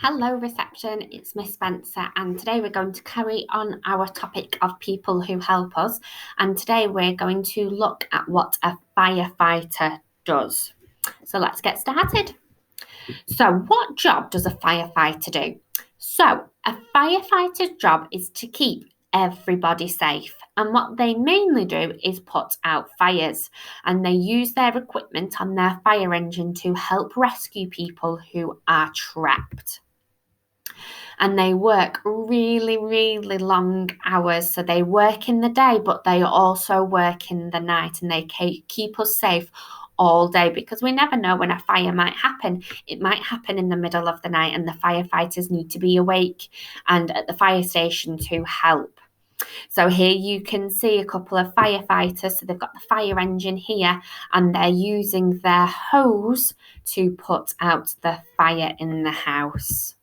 Hello reception, it's Miss Spencer, and today we're going to carry on our topic of people who help us, and today we're going to look at what a firefighter does. So let's get started. So what job does a firefighter do? So a firefighter's job is to keep everybody safe, and what they mainly do is put out fires, and they use their equipment on their fire engine to help rescue people who are trapped. And they work really, really long hours. So they work in the day, but they also work in the night, and they keep us safe all day because we never know when a fire might happen. It might happen in the middle of the night, and the firefighters need to be awake and at the fire station to help. So here you can see a couple of firefighters. So they've got the fire engine here, and they're using their hose to put out the fire in the house.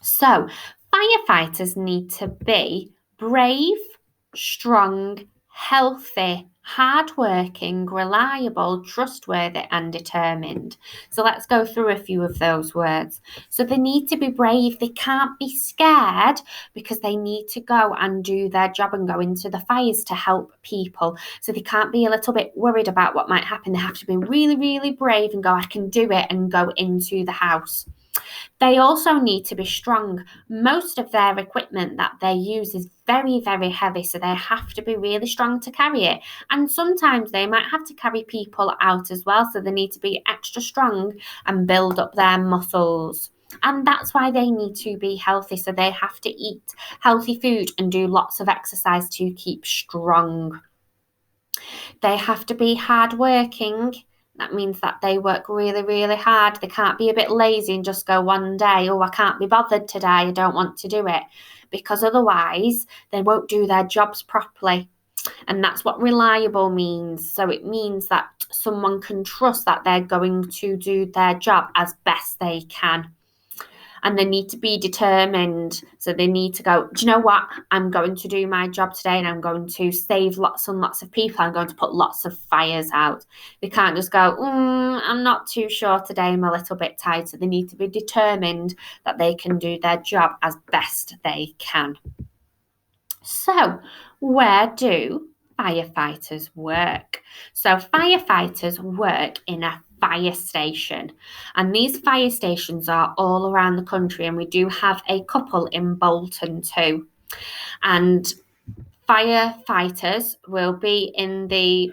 So, firefighters need to be brave, strong, healthy, hardworking, reliable, trustworthy, and determined. So, let's go through a few of those words. So, they need to be brave. They can't be scared because they need to go and do their job and go into the fires to help people. So, they can't be a little bit worried about what might happen. They have to be really, really brave and go, I can do it, and go into the house. They also need to be strong. Most of their equipment that they use is very, very heavy, so they have to be really strong to carry it. And sometimes they might have to carry people out as well, so they need to be extra strong and build up their muscles. And that's why they need to be healthy, so they have to eat healthy food and do lots of exercise to keep strong. They have to be hardworking. That means that they work really, really hard. They can't be a bit lazy and just go one day, oh, I can't be bothered today, I don't want to do it. Because otherwise, they won't do their jobs properly. And that's what reliable means. So it means that someone can trust that they're going to do their job as best they can. And they need to be determined. So they need to go, do you know what? I'm going to do my job today, and I'm going to save lots and lots of people. I'm going to put lots of fires out. They can't just go, I'm not too sure today, I'm a little bit tired. So they need to be determined that they can do their job as best they can. So where do firefighters work? So firefighters work in a fire station, and these fire stations are all around the country, and we do have a couple in Bolton too. And firefighters will be in the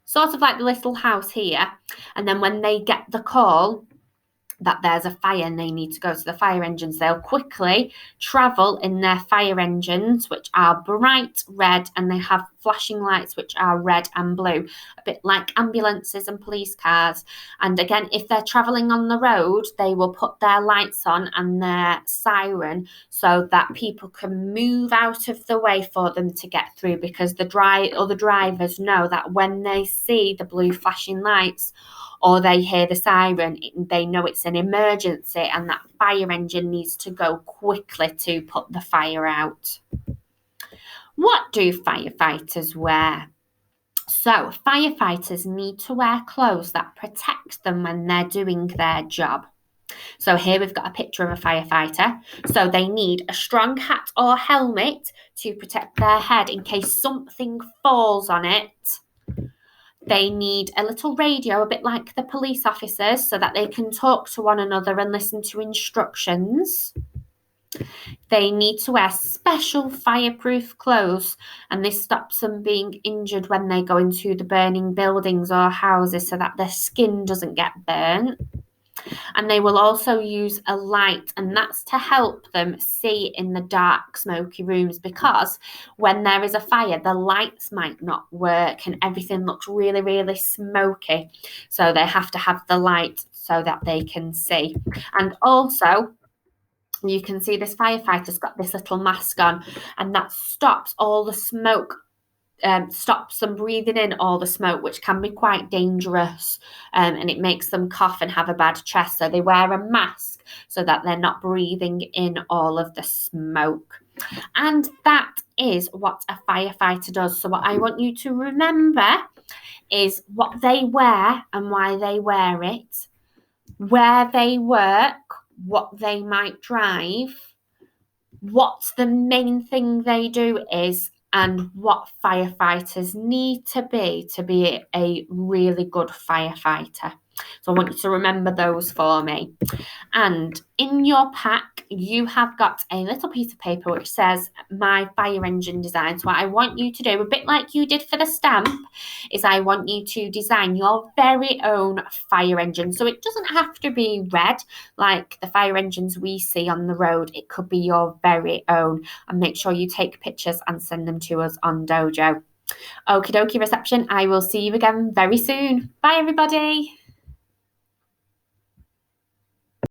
sort of like the little house here, and then when they get the call that there's a fire and they need to go to the fire engines, they'll quickly travel in their fire engines, which are bright red, and they have flashing lights which are red and blue, a bit like ambulances and police cars. And again, if they're traveling on the road, they will put their lights on and their siren so that people can move out of the way for them to get through, because the drivers know that when they see the blue flashing lights or they hear the siren, they know it's an emergency, and that fire engine needs to go quickly to put the fire out. What do firefighters wear? So firefighters need to wear clothes that protect them when they're doing their job. So here we've got a picture of a firefighter. So they need a strong hat or helmet to protect their head in case something falls on it. They need a little radio, a bit like the police officers, so that they can talk to one another and listen to instructions. They need to wear special fireproof clothes, and this stops them being injured when they go into the burning buildings or houses, so that their skin doesn't get burnt. And they will also use a light, and that's to help them see in the dark, smoky rooms, because when there is a fire, the lights might not work and everything looks really, really smoky. So they have to have the light so that they can see. And also, you can see this firefighter's got this little mask on, and that stops all the smoke. Stops them breathing in all the smoke, which can be quite dangerous, and it makes them cough and have a bad chest. So they wear a mask so that they're not breathing in all of the smoke. And that is what a firefighter does. So what I want you to remember is what they wear and why they wear it, where they work, what they might drive, what the main thing they do is, and what firefighters need to be a really good firefighter. So I want you to remember those for me. And in your pack, you have got a little piece of paper which says my fire engine design. So what I want you to do, a bit like you did for the stamp, is I want you to design your very own fire engine. So it doesn't have to be red like the fire engines we see on the road. It could be your very own. And make sure you take pictures and send them to us on Dojo. Okie dokie reception. I will see you again very soon. Bye everybody.